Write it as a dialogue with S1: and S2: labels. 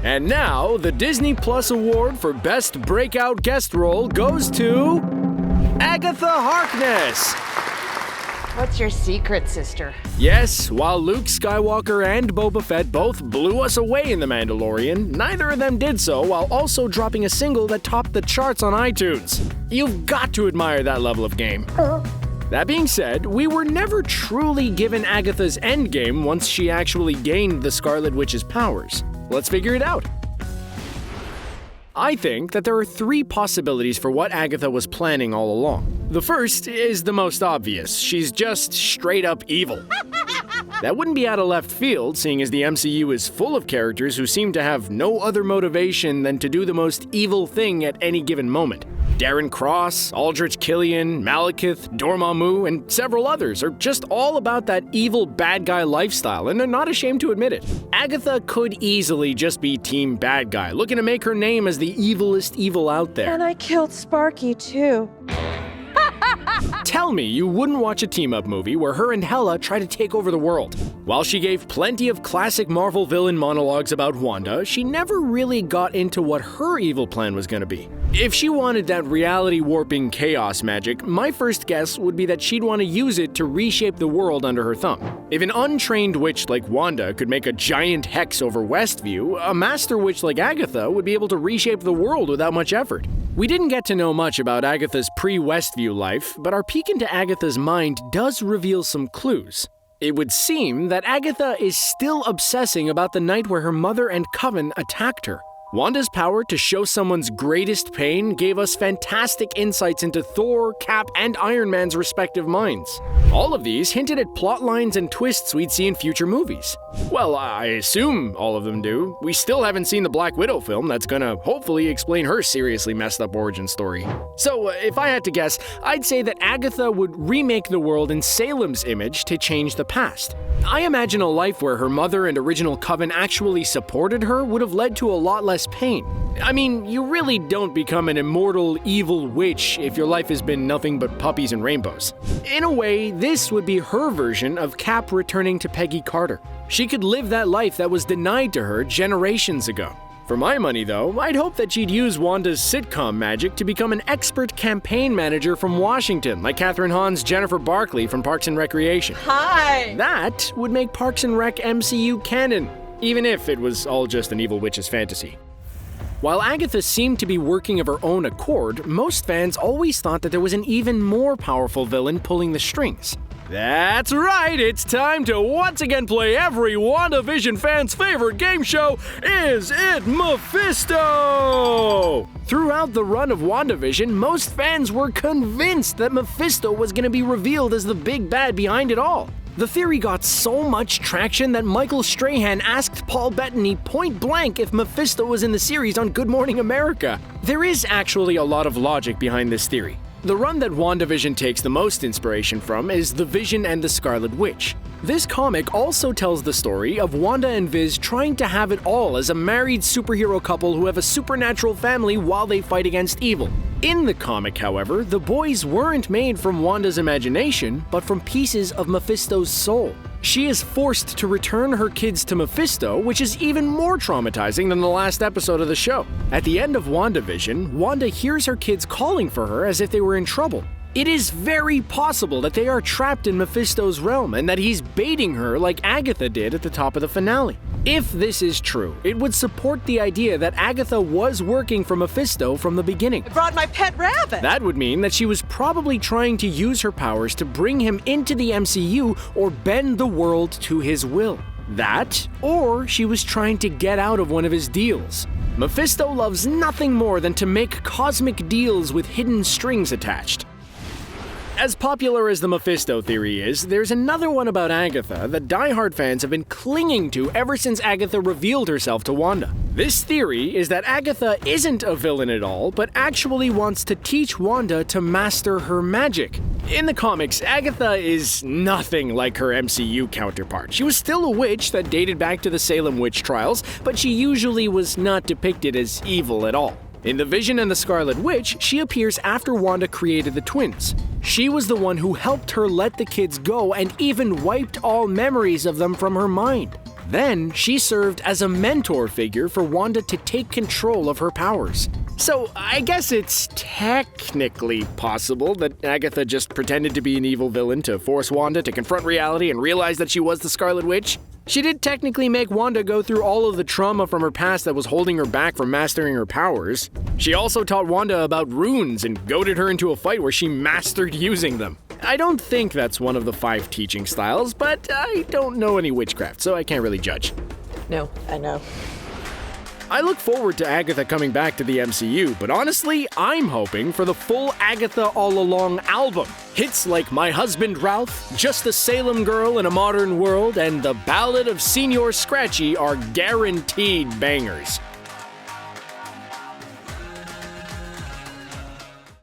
S1: And now, the Disney Plus Award for Best Breakout Guest Role goes to Agatha Harkness!
S2: What's your secret, sister?
S1: Yes, while Luke Skywalker and Boba Fett both blew us away in The Mandalorian, neither of them did so while also dropping a single that topped the charts on iTunes. You've got to admire that level of game. That being said, we were never truly given Agatha's endgame once she actually gained the Scarlet Witch's powers. Let's figure it out. I think that there are three possibilities for what Agatha was planning all along. The first is the most obvious. She's just straight up evil. That wouldn't be out of left field, seeing as the MCU is full of characters who seem to have no other motivation than to do the most evil thing at any given moment. Darren Cross, Aldrich Killian, Malekith, Dormammu, and several others are just all about that evil bad guy lifestyle, and they're not ashamed to admit it. Agatha could easily just be team bad guy, looking to make her name as the evilest evil out there.
S3: And I killed Sparky too.
S1: Tell me you wouldn't watch a team-up movie where her and Hela try to take over the world. While she gave plenty of classic Marvel villain monologues about Wanda, she never really got into what her evil plan was going to be. If she wanted that reality-warping chaos magic, my first guess would be that she'd want to use it to reshape the world under her thumb. If an untrained witch like Wanda could make a giant hex over Westview, a master witch like Agatha would be able to reshape the world without much effort. We didn't get to know much about Agatha's pre-Westview life, but our peek into Agatha's mind does reveal some clues. It would seem that Agatha is still obsessing about the night where her mother and Coven attacked her. Wanda's power to show someone's greatest pain gave us fantastic insights into Thor, Cap, and Iron Man's respective minds. All of these hinted at plot lines and twists we'd see in future movies. Well, I assume all of them do. We still haven't seen the Black Widow film that's gonna hopefully explain her seriously messed up origin story. So, if I had to guess, I'd say that Agatha would remake the world in Salem's image to change the past. I imagine a life where her mother and original Coven actually supported her would have led to a lot less pain. I mean, you really don't become an immortal, evil witch if your life has been nothing but puppies and rainbows. In a way, this would be her version of Cap returning to Peggy Carter. She could live that life that was denied to her generations ago. For my money, though, I'd hope that she'd use Wanda's sitcom magic to become an expert campaign manager from Washington, like Catherine Hahn's Jennifer Barkley from Parks and Recreation.
S2: Hi!
S1: That would make Parks and Rec MCU canon, even if it was all just an evil witch's fantasy. While Agatha seemed to be working of her own accord, most fans always thought that there was an even more powerful villain pulling the strings. That's right, it's time to once again play every WandaVision fan's favorite game show, Is It Mephisto? Throughout the run of WandaVision, most fans were convinced that Mephisto was going to be revealed as the big bad behind it all. The theory got so much traction that Michael Strahan asked Paul Bettany point blank if Mephisto was in the series on Good Morning America. There is actually a lot of logic behind this theory. The run that WandaVision takes the most inspiration from is The Vision and the Scarlet Witch. This comic also tells the story of Wanda and Viz trying to have it all as a married superhero couple who have a supernatural family while they fight against evil. In the comic, however, the boys weren't made from Wanda's imagination, but from pieces of Mephisto's soul. She is forced to return her kids to Mephisto, which is even more traumatizing than the last episode of the show. At the end of WandaVision, Wanda hears her kids calling for her as if they were in trouble. It is very possible that they are trapped in Mephisto's realm and that he's baiting her like Agatha did at the top of the finale. If this is true, it would support the idea that Agatha was working for Mephisto from the beginning.
S3: I brought my pet rabbit.
S1: That would mean that she was probably trying to use her powers to bring him into the MCU or bend the world to his will. That, or she was trying to get out of one of his deals. Mephisto loves nothing more than to make cosmic deals with hidden strings attached. As popular as the Mephisto theory is, there's another one about Agatha that die-hard fans have been clinging to ever since Agatha revealed herself to Wanda. This theory is that Agatha isn't a villain at all, but actually wants to teach Wanda to master her magic. In the comics, Agatha is nothing like her MCU counterpart. She was still a witch that dated back to the Salem witch trials, but she usually was not depicted as evil at all. In The Vision and the Scarlet Witch, she appears after Wanda created the twins. She was the one who helped her let the kids go and even wiped all memories of them from her mind. Then she served as a mentor figure for Wanda to take control of her powers. So I guess it's technically possible that Agatha just pretended to be an evil villain to force Wanda to confront reality and realize that she was the Scarlet Witch. She did technically make Wanda go through all of the trauma from her past that was holding her back from mastering her powers. She also taught Wanda about runes and goaded her into a fight where she mastered using them. I don't think that's one of the 5 teaching styles, but I don't know any witchcraft, so I can't really judge.
S2: No, I know.
S1: I look forward to Agatha coming back to the MCU, but honestly, I'm hoping for the full Agatha All Along album. Hits like My Husband Ralph, Just a Salem Girl in a Modern World, and The Ballad of Senior Scratchy are guaranteed bangers.